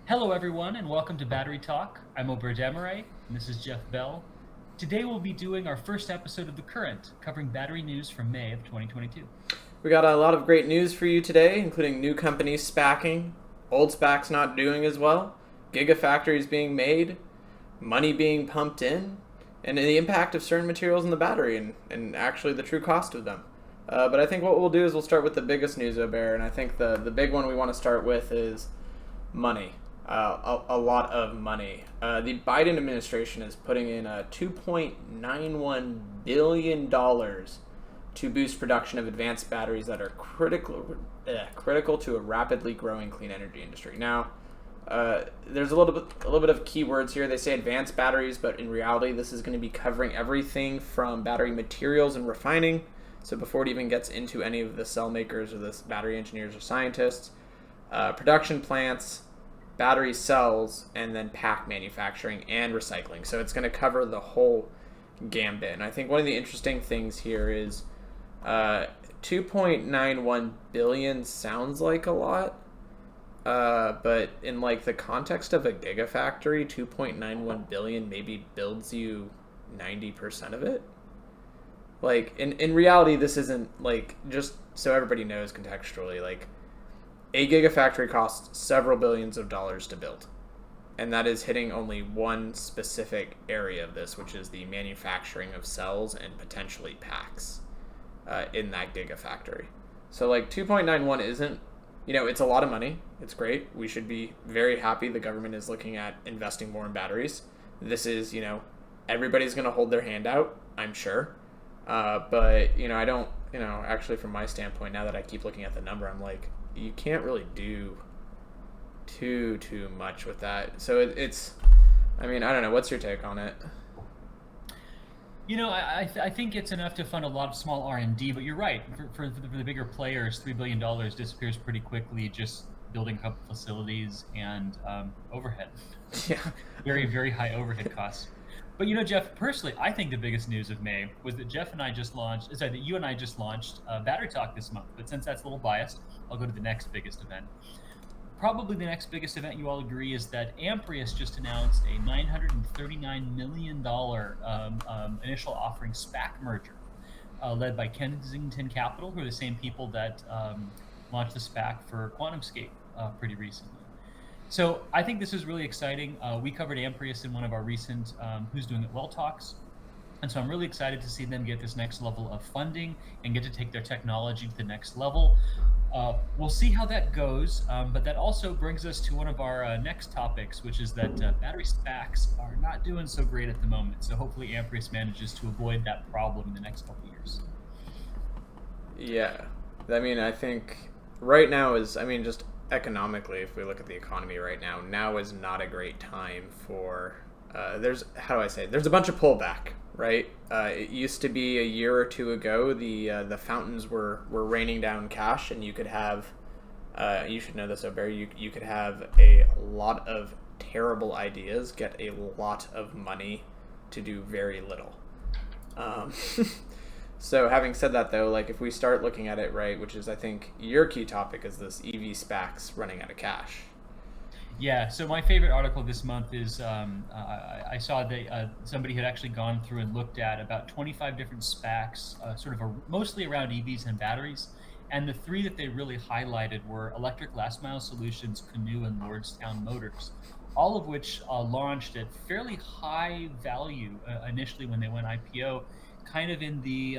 Hello, everyone, and welcome to Battery Talk. I'm Aubert, and this is Jeff Bell. Today, we'll be doing our first episode of The Current, covering battery news from May of 2022. We got a lot of great news for you today, including new companies SPACing, old SPACs not doing as well, Giga Factories being made, money being pumped in, and the impact of certain materials in the battery and actually the true cost of them. But I think what we'll do is we'll start with the biggest news, Aubert, and I think the big one we want to start with is money. A lot of money. The Biden administration is putting in $2.91 billion to boost production of advanced batteries that are critical to a rapidly growing clean energy industry. Now, there's a little bit of keywords here. They say advanced batteries, but in reality, this is going to be covering everything from battery materials and refining. So before it even gets into any of the cell makers or the battery engineers or scientists, production plants, battery cells, and then pack manufacturing and recycling. So it's going to cover the whole gambit. And I think one of the interesting things here is 2.91 billion sounds like a lot, but in like the context of a gigafactory, 2.91 billion maybe builds you 90% of it. Like in reality, this isn't like, just so everybody knows contextually, like a gigafactory costs several billions of dollars to build. And that is hitting only one specific area of this, which is the manufacturing of cells and potentially packs in that gigafactory. So like 2.91 isn't, it's a lot of money. It's great. We should be very happy the government is looking at investing more in batteries. This is, everybody's going to hold their hand out, I'm sure. But, I don't, actually from my standpoint, now that I keep looking at the number, I'm like, you can't really do too much with that. So it's, I don't know. What's your take on it? I think it's enough to fund a lot of small R&D, but you're right. For the bigger players, $3 billion disappears pretty quickly just building a couple facilities and overhead. Yeah. Very, very high overhead costs. But Jeff, personally, I think the biggest news of May was that you and I just launched Battery Talk this month. But since that's a little biased, I'll go to the next biggest event. Probably the next biggest event, you all agree, is that Amprius just announced a $939 million initial offering SPAC merger, led by Kensington Capital, who are the same people that launched the SPAC for QuantumScape pretty recently. So I think this is really exciting. We covered Amprius in one of our recent Who's Doing It Well talks. And so I'm really excited to see them get this next level of funding and get to take their technology to the next level. We'll see how that goes, but that also brings us to one of our next topics, which is that battery SPACs are not doing so great at the moment. So hopefully Amprius manages to avoid that problem in the next couple of years. Yeah. I think right now is, just economically, if we look at the economy right now is not a great time for, there's a bunch of pullback, right? It used to be a year or two ago, the fountains were raining down cash, and you could have, you should know this, Aubert, you could have a lot of terrible ideas, get a lot of money to do very little. So having said that, though, like if we start looking at it, right, which is I think your key topic is this Eevee SPACs running out of cash. Yeah, so my favorite article this month is I saw that somebody had actually gone through and looked at about 25 different SPACs, mostly around EVs and batteries. And the three that they really highlighted were Electric Last Mile Solutions, Canoe, and Lordstown Motors, all of which launched at fairly high value initially when they went IPO, kind of in the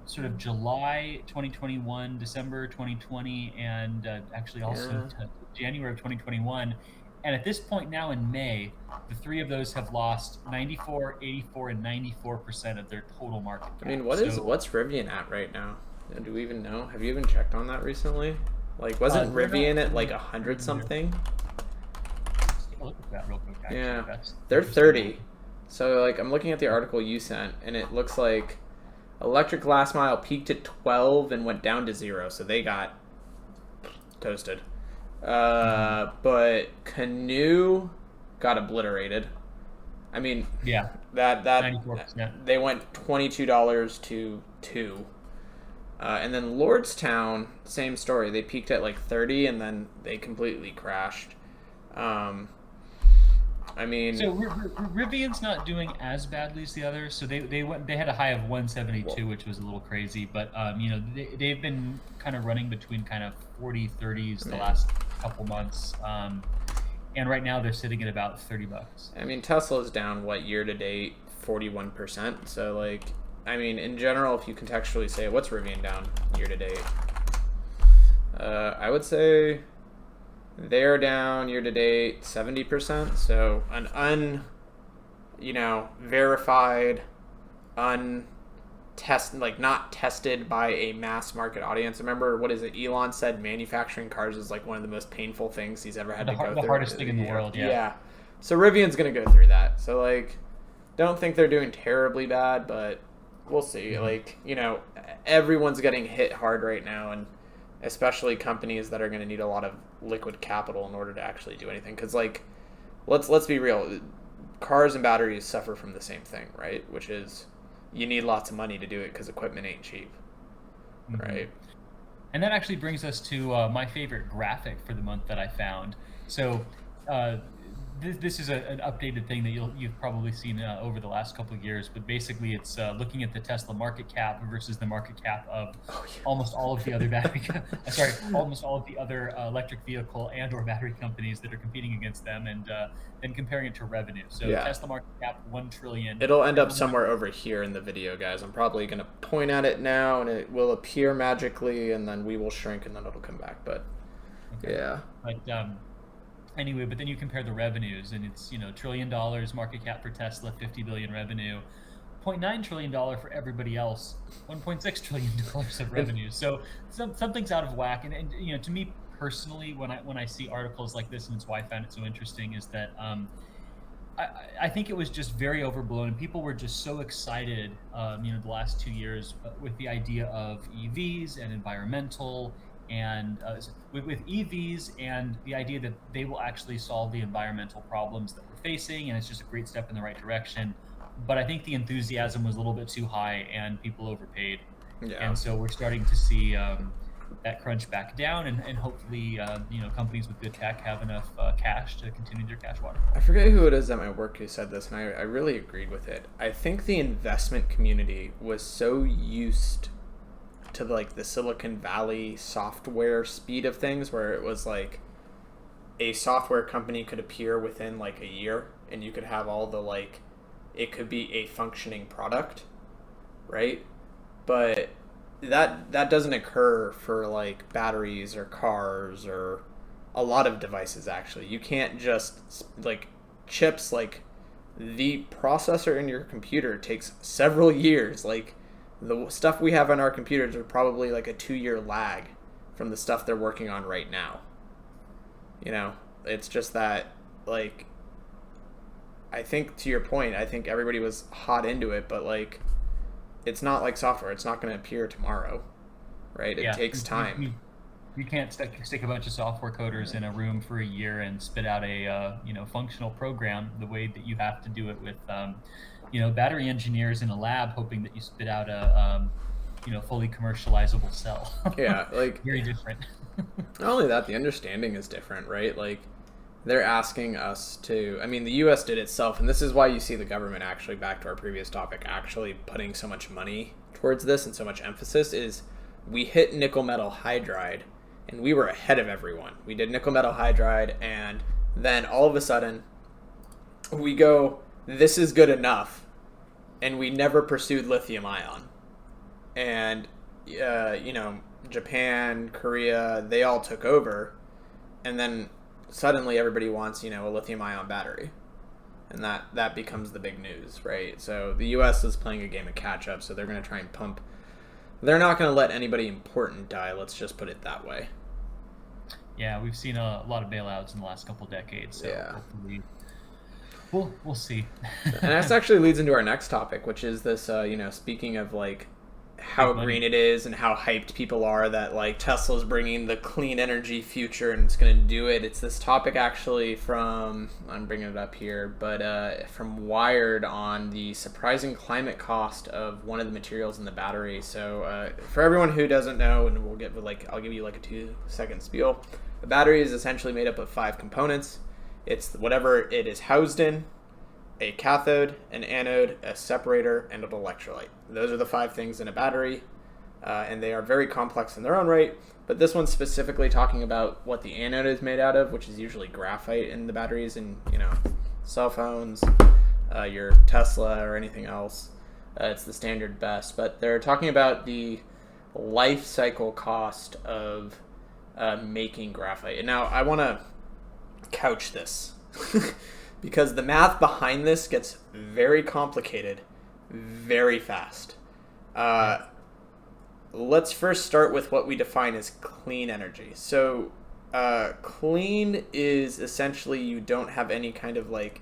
sort of July 2021, December 2020, and actually also January of 2021. And at this point now in May, the three of those have lost 94, 84, and 94% of their total market cap. What's Rivian at right now? Do we even know? Have you even checked on that recently? Like, wasn't Rivian at like 100 something? Let's take a look at that real quick. Actually. Yeah, they're 30. So, like, I'm looking at the article you sent, and it looks like Electric Last Mile peaked at 12 and went down to 0, so they got toasted. But Canoe got obliterated. Yeah, that 94%. They went $22 to $2. And then Lordstown, same story. They peaked at like 30, and then they completely crashed. I mean, So Rivian's not doing as badly as the others. So they had a high of 172, which was a little crazy. But they've been kind of running between kind of 40, 30s the last couple months. And right now they're sitting at about $30. I mean, Tesla's down year to date 41%. So like, I mean, in general, if you contextually say what's Rivian down year to date, I would say they're down year to date 70%. So an verified, not tested by a mass market audience. Remember, what is it? Elon said manufacturing cars is like one of the most painful things he's ever had to go through. The hardest thing in the world. Yeah. So Rivian's gonna go through that. So like, don't think they're doing terribly bad, but we'll see. Mm-hmm. Like, everyone's getting hit hard right now, and especially companies that are going to need a lot of liquid capital in order to actually do anything. Because like, let's be real, cars and batteries suffer from the same thing, right? Which is you need lots of money to do it because equipment ain't cheap, mm-hmm. right? And that actually brings us to my favorite graphic for the month that I found. So this is an updated thing that you've probably seen over the last couple of years, but basically it's looking at the Tesla market cap versus the market cap of almost all of the other almost all of the other electric vehicle and or battery companies that are competing against them, and then comparing it to revenue. So Tesla market cap $1 trillion. It'll end up somewhere over here in the video, guys. I'm probably going to point at it now, and it will appear magically, and then we will shrink, and then it'll come back. But yeah. But anyway, but then you compare the revenues, and it's $1 trillion market cap for Tesla, 50 billion revenue, $0.9 trillion for everybody else, $1.6 trillion of revenue. So something's out of whack. And to me personally, when I see articles like this, and it's why I found it so interesting, is that I think it was just very overblown, and people were just so excited, the last 2 years with the idea of EVs and environmental. And with EVs and the idea that they will actually solve the environmental problems that we're facing, and it's just a great step in the right direction. But I think the enthusiasm was a little bit too high, and people overpaid. Yeah. And so we're starting to see that crunch back down, and hopefully, companies with good tech have enough cash to continue their cash water. I forget who it is at my work who said this, and I really agreed with it. I think the investment community was so used to like the Silicon Valley software speed of things, where it was like a software company could appear within like a year, and you could have all the it could be a functioning product, right? But that doesn't occur for like batteries or cars or a lot of devices. Actually, you can't just like chips, like the processor in your computer takes several years. Like, the stuff we have on our computers are probably like a 2-year lag from the stuff they're working on right now. It's just that, like, I think to your point, I think everybody was hot into it, but like, it's not like software. It's not going to appear tomorrow, right? It takes time. You can't stick a bunch of software coders in a room for a year and spit out a functional program the way that you have to do it with battery engineers in a lab, hoping that you spit out a fully commercializable cell. Yeah, like very different. Not only that, the understanding is different, right? Like, they're asking us to, I mean, the US did itself, and this is why you see the government, actually, back to our previous topic, actually putting so much money towards this and so much emphasis, is we hit nickel metal hydride, and we were ahead of everyone. We did nickel metal hydride, and then all of a sudden we go, this is good enough, and we never pursued lithium-ion. And Japan, Korea, they all took over, and then suddenly everybody wants a lithium-ion battery, and that becomes the big news, right? So the US is playing a game of catch-up, so they're going to try and pump. They're not going to let anybody important die, let's just put it that way. Yeah, we've seen a lot of bailouts in the last couple decades, so yeah. We'll see. And that actually leads into our next topic, which is this, speaking of like how green it is and how hyped people are that like Tesla's bringing the clean energy future and it's going to do it. It's this topic actually from, I'm bringing it up here, but from Wired on the surprising climate cost of one of the materials in the battery. So for everyone who doesn't know, and I'll give you like a 2-second spiel. The battery is essentially made up of 5 components. It's whatever it is housed in: a cathode, an anode, a separator, and an electrolyte. Those are the 5 things in a battery, and they are very complex in their own right. But this one's specifically talking about what the anode is made out of, which is usually graphite in the batteries in, cell phones, your Tesla or anything else. It's the standard best. But they're talking about the life cycle cost of making graphite. And now I want to couch this because the math behind this gets very complicated very fast. Let's first start with what we define as clean energy. So clean is essentially you don't have any kind of like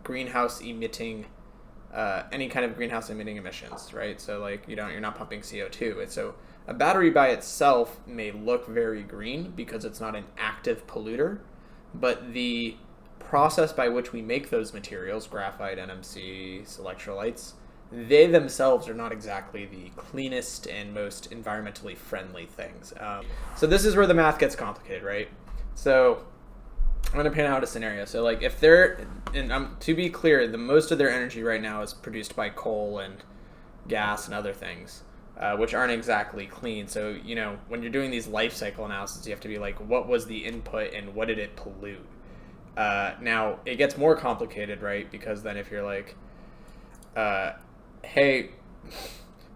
greenhouse emitting emissions, right? So like you're not pumping CO2. And so a battery by itself may look very green because it's not an active polluter, but the process by which we make those materials, graphite, NMC, electrolytes, they themselves are not exactly the cleanest and most environmentally friendly things. So this is where the math gets complicated, right? So I'm going to paint out a scenario. So like if they're, to be clear, the most of their energy right now is produced by coal and gas and other things, which aren't exactly clean. So, when you're doing these life cycle analysis, you have to be like, what was the input and what did it pollute? Now, it gets more complicated, right? Because then if you're like, hey,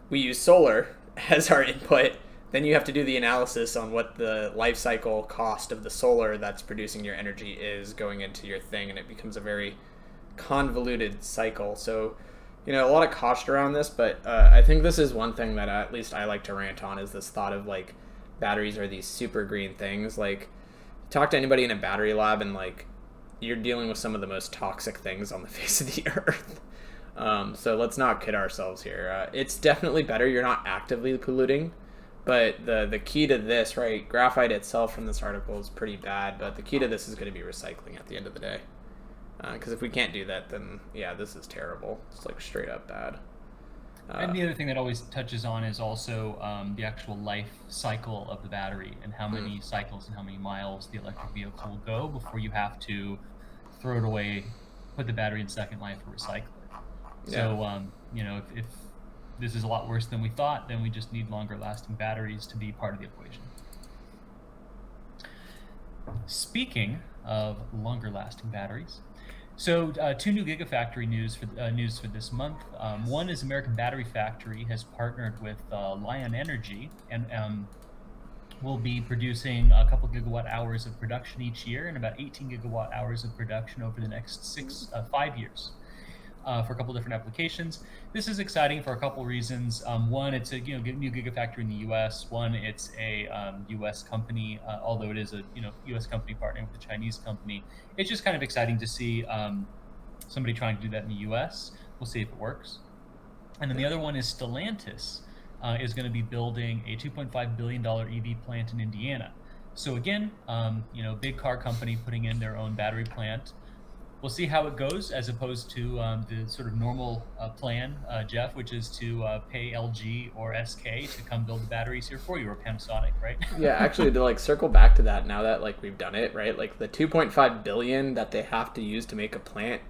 we use solar as our input, then you have to do the analysis on what the life cycle cost of the solar that's producing your energy is going into your thing, and it becomes a very convoluted cycle. So, a lot of cost around this, but I think this is one thing that at least I like to rant on, is this thought of like batteries are these super green things. Like, talk to anybody in a battery lab and like you're dealing with some of the most toxic things on the face of the earth. So let's not kid ourselves here. It's definitely better. You're not actively polluting, but the key to this, right? Graphite itself from this article is pretty bad, but the key to this is going to be recycling at the end of the day. Because if we can't do that, then yeah, this is terrible. It's like straight up bad. And the other thing that always touches on is also the actual life cycle of the battery and how many cycles and how many miles the electric vehicle will go before you have to throw it away, put the battery in second life, or recycle it. So, if this is a lot worse than we thought, then we just need longer lasting batteries to be part of the equation. Speaking of longer lasting batteries, so 2 new Giga Factory news for this month. One is American Battery Factory has partnered with Lion Energy and will be producing a couple gigawatt hours of production each year and about 18 gigawatt hours of production over the next 5 years. For a couple different applications. This is exciting for a couple reasons. One, it's a new Gigafactory in the U.S. One, it's a U.S. company, although it is a U.S. company partnering with a Chinese company. It's just kind of exciting to see somebody trying to do that in the U.S. We'll see if it works. And then the other one is Stellantis is going to be building a $2.5 billion EV plant in Indiana. So again, big car company putting in their own battery plant. We'll see how it goes, as opposed to the sort of normal plan, Jeff, which is to pay LG or SK to come build the batteries here for you, or Panasonic, right? Yeah, actually, to like circle back to that, now that like we've done it, right? Like the 2.5 billion that they have to use to make a plant,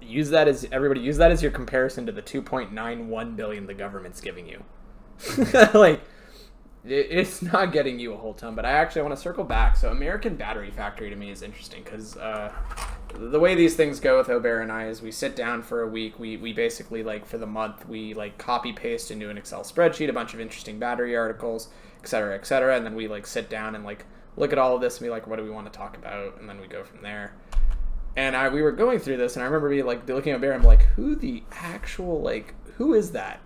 use that as your comparison to the 2.91 billion the government's giving you. Like, it's not getting you a whole ton. But I actually want to circle back. So American Battery Factory to me is interesting because the way these things go with Aubert and I is we sit down for a week. We basically, like, for the month, we like copy paste into an Excel spreadsheet a bunch of interesting battery articles, et cetera, and then we like sit down and like look at all of this and be like, what do we want to talk about, and then we go from there. And we were going through this, and I remember being like looking at Aubert, and I'm like, who is that?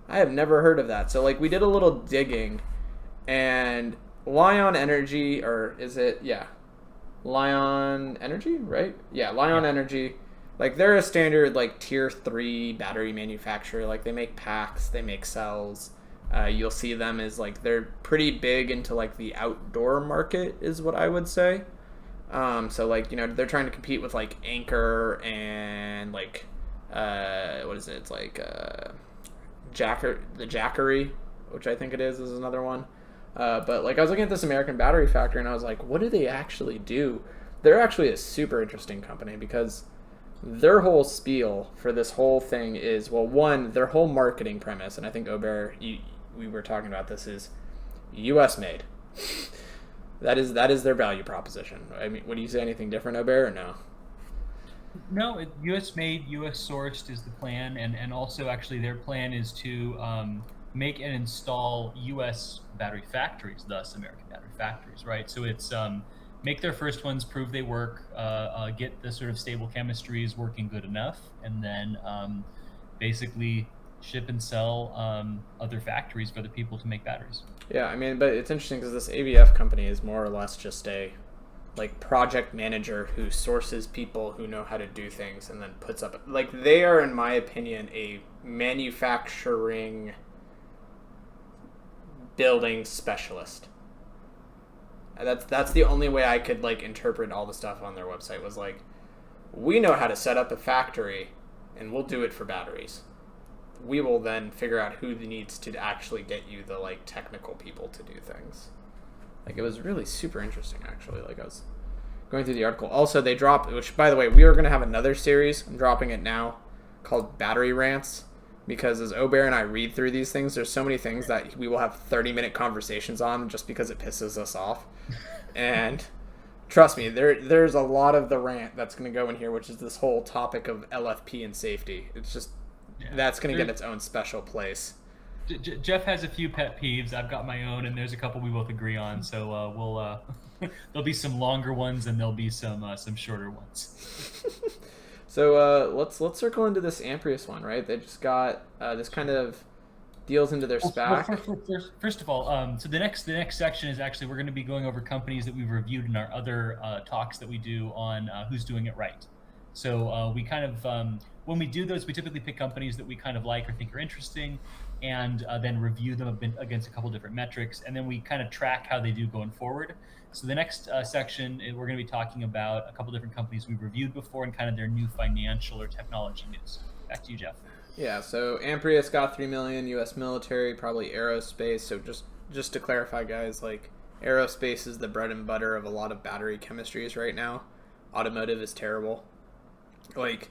I have never heard of that. So like we did a little digging, and Lion Energy, or is it, yeah, Lion Energy, right? Yeah, Lion Energy. Like, they're a standard, like, tier 3 battery manufacturer. Like, they make packs, they make cells. You'll see them as, like, they're pretty big into, like, the outdoor market, is what I would say. So, like, they're trying to compete with, like, Anchor and, like, what is it? It's, like, the Jackery, which I think it is another one. But like I was looking at this American Battery Factory, and I was like, what do they actually do? they're actually a super interesting company because their whole spiel for this whole thing is, well, one, their whole marketing premise, and I think Aubert, we were talking about this, is U.S. made. That is their value proposition. I mean, would you say anything different, Aubert, or no? No, U.S. made, U.S. sourced is the plan, and also actually their plan is to make and install U.S. battery factories, thus American battery factories, right? So it's make their first ones, prove they work, get the sort of stable chemistries working good enough, and then basically ship and sell other factories for other people to make batteries. Yeah, I mean, but it's interesting because this ABF company is more or less just a like project manager who sources people who know how to do things and then puts up, like, they are, in my opinion, a manufacturing building specialist. That's the only way I could like interpret all the stuff on their website, was like, we know how to set up a factory and we'll do it for batteries. We will then figure out who needs to actually get you the like technical people to do things. Like, it was really super interesting, actually. Like, I was going through the article. Also, they dropped, which, by the way, we are going to have another series, I'm dropping it now, called Battery Rants, because as Aubert and I read through these things, there's so many things that we will have 30-minute conversations on just because it pisses us off. And trust me, there's a lot of the rant that's going to go in here, which is this whole topic of LFP and safety. It's just, that's going to get its own special place. Jeff has a few pet peeves. I've got my own, and there's a couple we both agree on. So we'll there'll be some longer ones, and there'll be some shorter ones. So let's circle into this Amprius one, right? They just got this kind of deals into their SPAC. First of all, so the next section is actually, we're going to be going over companies that we've reviewed in our other talks that we do on who's doing it right. So we kind of when we do those, we typically pick companies that we kind of like or think are interesting, and then review them against a couple different metrics, and then we kind of track how they do going forward. So the next section, we're going to be talking about a couple different companies we've reviewed before and kind of their new financial or technology news. Back to you, Jeff. Yeah, so Amprius got $3 million, U.S. military, probably aerospace. So just to clarify, guys, like, aerospace is the bread and butter of a lot of battery chemistries right now. Automotive is terrible. Like,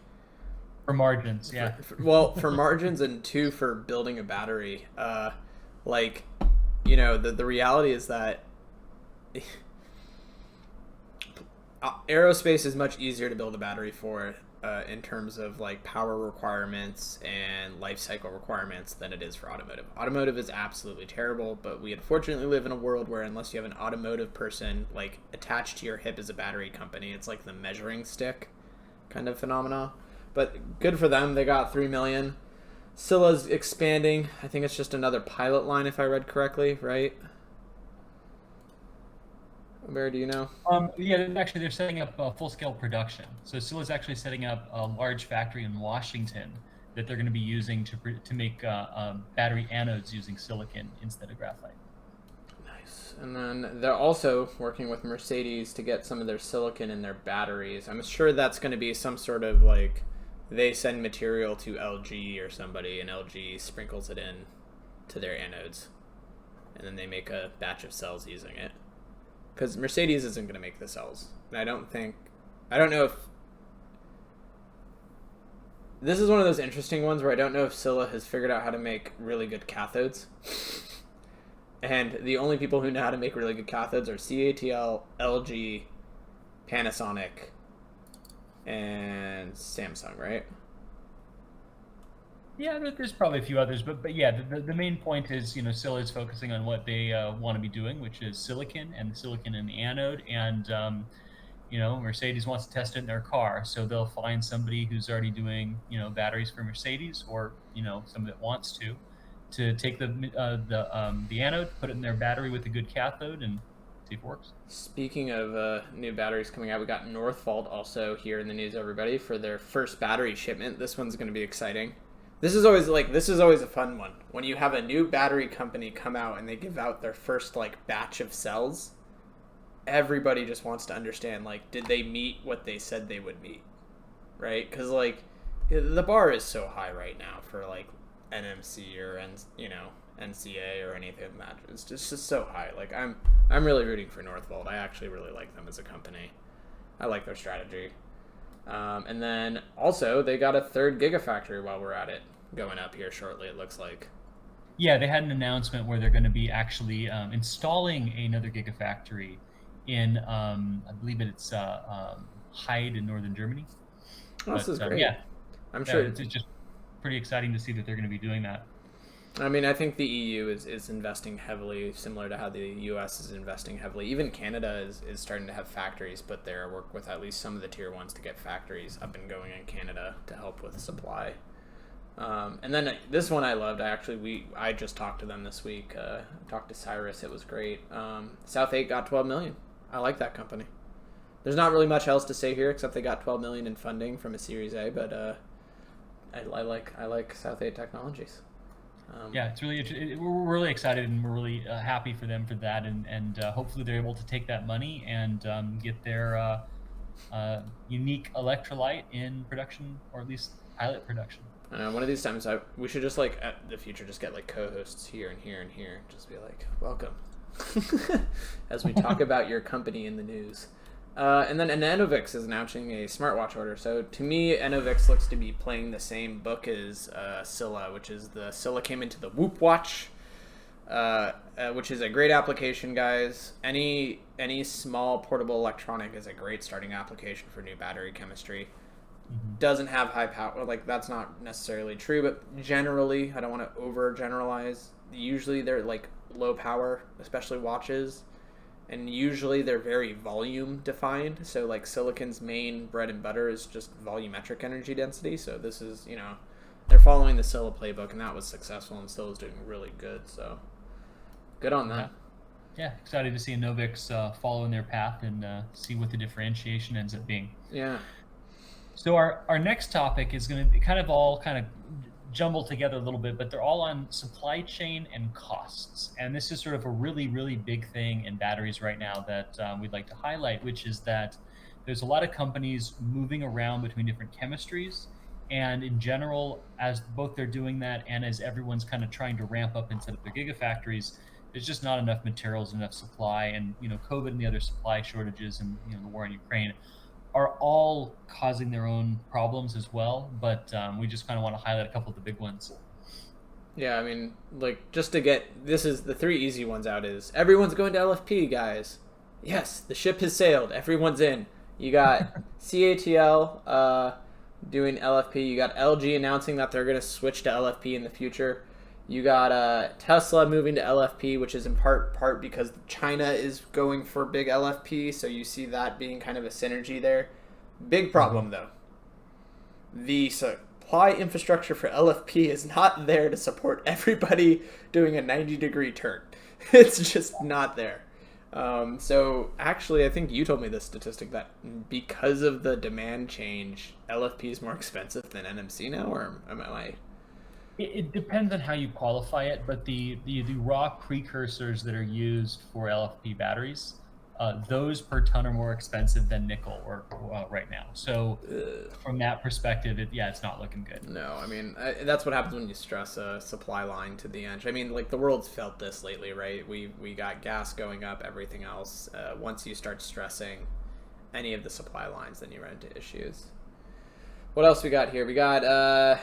for margins, yeah. For margins, and two, for building a battery. Like, you know, the reality is that aerospace is much easier to build a battery for in terms of like power requirements and life cycle requirements than it is for automotive. Automotive is absolutely terrible, but we unfortunately live in a world where unless you have an automotive person like attached to your hip as a battery company, it's like the measuring stick kind of phenomena. But good for them, they got $3 million. Sila's expanding. I think it's just another pilot line if I read correctly, right? Where do you know? Yeah, actually, they're setting up full-scale production. So Sila's actually setting up a large factory in Washington that they're going to be using to make battery anodes using silicon instead of graphite. Nice. And then they're also working with Mercedes to get some of their silicon in their batteries. I'm sure that's going to be some sort of like, they send material to LG or somebody, and LG sprinkles it in to their anodes, and then they make a batch of cells using it. Because Mercedes isn't going to make the cells. And I don't know if... This is one of those interesting ones where I don't know if Sila has figured out how to make really good cathodes. And the only people who know how to make really good cathodes are CATL, LG, Panasonic, and Samsung, right? Yeah, there's probably a few others, but yeah, the main point is, you know, Sila is focusing on what they want to be doing, which is silicon and the silicon in the anode, and you know, Mercedes wants to test it in their car, so they'll find somebody who's already doing, you know, batteries for Mercedes, or you know, somebody that wants to take the anode, put it in their battery with a good cathode, and see if it works. Speaking of new batteries coming out, we got Northvolt also here in the news, everybody, for their first battery shipment. This one's going to be exciting. This is always a fun one. When you have a new battery company come out and they give out their first like batch of cells, everybody just wants to understand, like, did they meet what they said they would meet, right? Because like the bar is so high right now for like NMC or NCA or anything that it's just so high. Like I'm really rooting for Northvolt. I actually really like them as a company. I like their strategy. And then also they got a third Gigafactory while we're at it going up here shortly, it looks like. Yeah, they had an announcement where they're going to be actually installing another Gigafactory in, I believe it's Hyde in northern Germany. Oh, this is great. Yeah, I'm sure it's just pretty exciting to see that they're going to be doing that. I mean, I think the EU is investing heavily, similar to how the US is investing heavily. Even Canada is starting to have factories, but they're work with at least some of the tier ones to get factories up and going in Canada to help with supply. And then this one I loved. I just talked to them this week. Talked to Cyrus. It was great. South 8 got 12 million. I like that company. There's not really much else to say here except they got 12 million in funding from a Series A, but I like South 8 Technologies. Yeah, it's really we're really excited and we're really happy for them for that, and hopefully they're able to take that money and get their unique electrolyte in production, or at least pilot production. One of these times we should just like at the future just get like co-hosts here and here and here, just be like, welcome as we talk about your company in the news. And then Enovix is announcing a smartwatch order. So to me, Enovix looks to be playing the same book as Sila, which is the Sila came into the Whoop watch, which is a great application, guys. Any small portable electronic is a great starting application for new battery chemistry. Mm-hmm. Doesn't have high power, like that's not necessarily true, but generally, I don't want to overgeneralize. Usually they're like low power, especially watches. And usually they're very volume defined. So like Silicon's main bread and butter is just volumetric energy density. So this is, they're following the Sila playbook, and that was successful, and Sila's doing really good. So good on that. Yeah, excited to see Enovix follow in their path and see what the differentiation ends up being. Yeah. So our next topic is going to be kind of jumbled together a little bit, but they're all on supply chain and costs. And this is sort of a really, really big thing in batteries right now that we'd like to highlight, which is that there's a lot of companies moving around between different chemistries. And in general, as both they're doing that and as everyone's kind of trying to ramp up and set up their gigafactories, there's just not enough materials, enough supply. And, COVID and the other supply shortages and, the war in Ukraine are all causing their own problems as well, but we just kind of want to highlight a couple of the big ones. Yeah, I mean, like, just to get, this is the three easy ones out is, everyone's going to LFP, guys. Yes, the ship has sailed. Everyone's in. You got CATL doing LFP. You got LG announcing that they're going to switch to LFP in the future. You got Tesla moving to LFP, which is in part because China is going for big LFP, so you see that being kind of a synergy there. Big problem, though. The supply infrastructure for LFP is not there to support everybody doing a 90-degree turn. It's just not there. So actually, I think you told me this statistic that because of the demand change, LFP is more expensive than NMC now, or am I... It depends on how you qualify it, but the raw precursors that are used for LFP batteries, those per ton are more expensive than nickel or right now. So from that perspective, it's not looking good. No, I mean, that's what happens when you stress a supply line to the edge. I mean, like the world's felt this lately, right? We got gas going up, everything else. Once you start stressing any of the supply lines, then you run into issues. What else we got here? We got...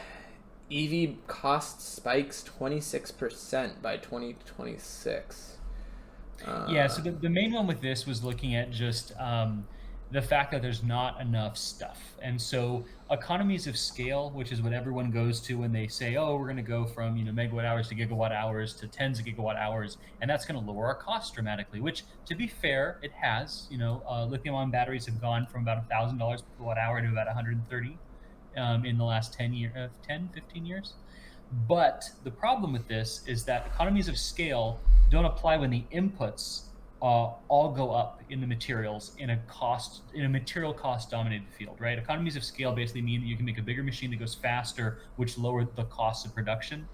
Eevee cost spikes 26% by 2026. So the main one with this was looking at just the fact that there's not enough stuff. And so economies of scale, which is what everyone goes to when they say, oh, we're going to go from megawatt hours to gigawatt hours to tens of gigawatt hours, and that's going to lower our costs dramatically, which, to be fair, it has. Lithium-ion batteries have gone from about $1,000 per kilowatt hour to about 130 in the last 10, 15 years. But the problem with this is that economies of scale don't apply when the inputs all go up in the materials in a material cost dominated field, right? Economies of scale basically mean that you can make a bigger machine that goes faster, which lower the cost of production.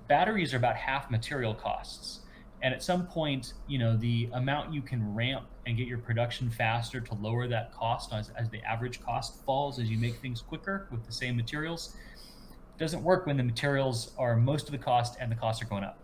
Batteries are about half material costs. And at some point, the amount you can ramp and get your production faster to lower that cost as the average cost falls as you make things quicker with the same materials, doesn't work when the materials are most of the cost and the costs are going up.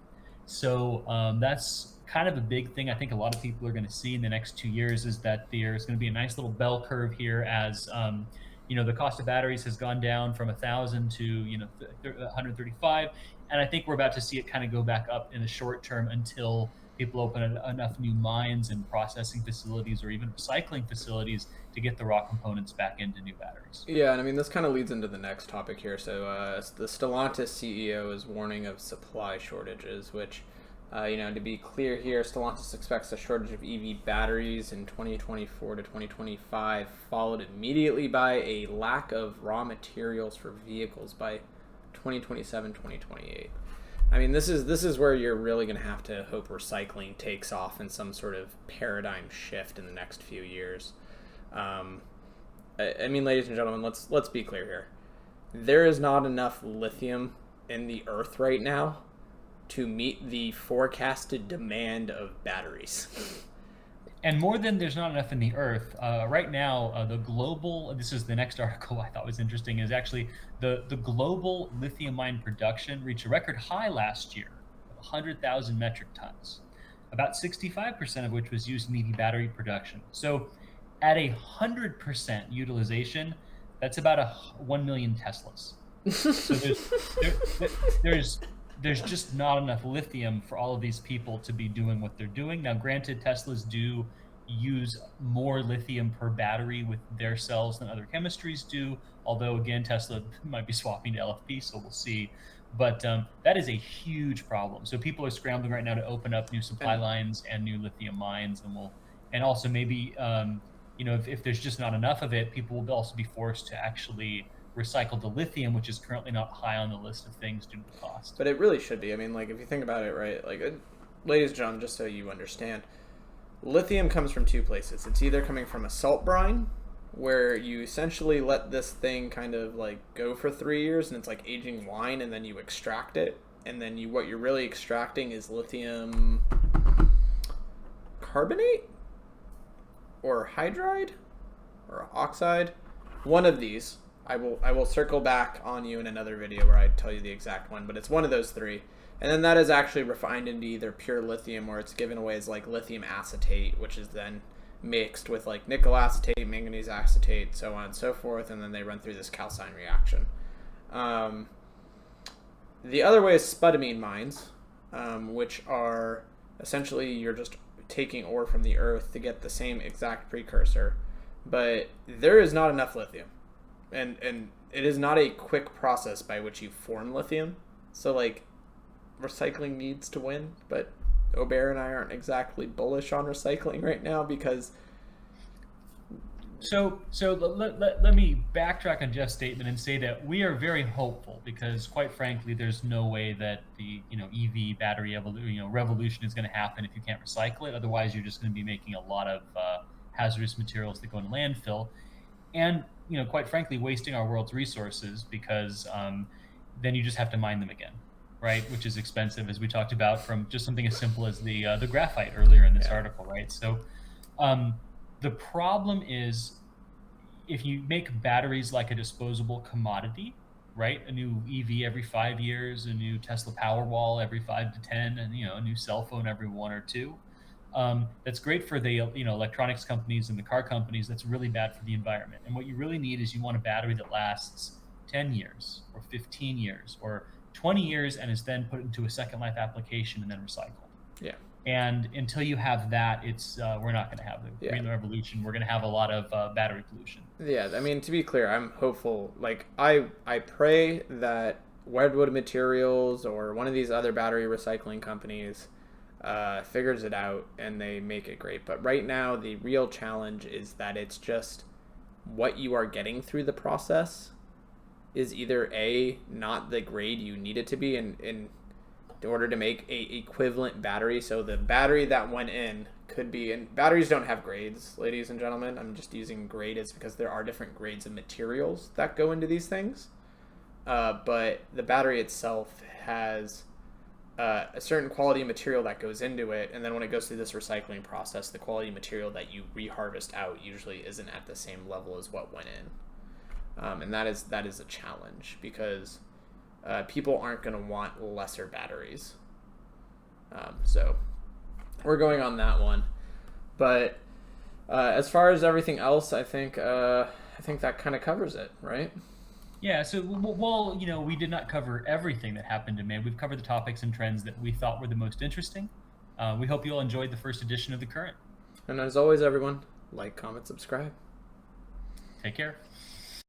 So that's kind of a big thing I think a lot of people are going to see in the next 2 years, is that there's going to be a nice little bell curve here as the cost of batteries has gone down from 1,000 to 135, and I think we're about to see it kind of go back up in the short term until people open enough new mines and processing facilities or even recycling facilities to get the raw components back into new batteries. Yeah, and I mean, this kind of leads into the next topic here. So, the Stellantis CEO is warning of supply shortages, which, to be clear here, Stellantis expects a shortage of EV batteries in 2024 to 2025, followed immediately by a lack of raw materials for vehicles by 2027, 2028. I mean, this is where you're really going to have to hope recycling takes off in some sort of paradigm shift in the next few years. I mean, ladies and gentlemen, let's be clear here. There is not enough lithium in the earth right now to meet the forecasted demand of batteries. And more than there's not enough in the earth, right now, the global, this is the next article I thought was interesting, is actually the global lithium-ion production reached a record high last year of 100,000 metric tons, about 65% of which was used in EV battery production. So at 100% utilization, that's about 1 million Teslas. So there's just not enough lithium for all of these people to be doing what they're doing. Now, granted, Teslas do use more lithium per battery with their cells than other chemistries do, although, again, Tesla might be swapping to LFP, so we'll see. But that is a huge problem. So people are scrambling right now to open up new supply lines and new lithium mines, and also maybe if there's just not enough of it, people will also be forced to actually recycle the lithium, which is currently not high on the list of things due to the cost. But it really should be. I mean, like, if you think about it, right? Like, ladies and gentlemen, just so you understand, lithium comes from two places. It's either coming from a salt brine, where you essentially let this thing kind of like go for 3 years, and it's like aging wine, and then you extract it, and then what you're really extracting is lithium carbonate or hydride or oxide, one of these. I will circle back on you in another video where I tell you the exact one, but it's one of those three. And then that is actually refined into either pure lithium, or it's given away as like lithium acetate, which is then mixed with like nickel acetate, manganese acetate, so on and so forth, and then they run through this calcine reaction. The other way is spodumene mines, which are essentially you're just taking ore from the earth to get the same exact precursor, but there is not enough lithium. And it is not a quick process by which you form lithium. So, like, recycling needs to win, but Aubert and I aren't exactly bullish on recycling right now because... So let me backtrack on Jeff's statement and say that we are very hopeful because, quite frankly, there's no way that the EV battery revolution is going to happen if you can't recycle it. Otherwise, you're just going to be making a lot of hazardous materials that go in landfill. And quite frankly, wasting our world's resources because then you just have to mine them again, right? Which is expensive, as we talked about, from just something as simple as the graphite earlier in this article, right? So the problem is if you make batteries like a disposable commodity, right? A new EV every 5 years, a new Tesla Powerwall every 5 to 10, and a new cell phone every 1 or 2. That's great for the electronics companies and the car companies. That's really bad for the environment. And what you really need is you want a battery that lasts 10 years or 15 years or 20 years and is then put into a second life application and then recycled. Yeah. And until you have that, we're not going to have the green revolution. We're going to have a lot of battery pollution. Yeah, I mean, to be clear, I'm hopeful. Like, I pray that Redwood Materials or one of these other battery recycling companies figures it out and they make it great. But right now, the real challenge is that it's just what you are getting through the process is either not the grade you need it to be in order to make a equivalent battery. So the battery that went in could be, and batteries don't have grades, ladies and gentlemen. I'm just using grade as because there are different grades of materials that go into these things. But the battery itself has a certain quality material that goes into it, and then when it goes through this recycling process, the quality material that you reharvest out usually isn't at the same level as what went in, and that is a challenge because people aren't going to want lesser batteries. So we're going on that one. But as far as everything else, I think that kind of covers it, right? Yeah, so while we did not cover everything that happened in May, we've covered the topics and trends that we thought were the most interesting. We hope you all enjoyed the first edition of The Current. And as always, everyone, like, comment, subscribe. Take care.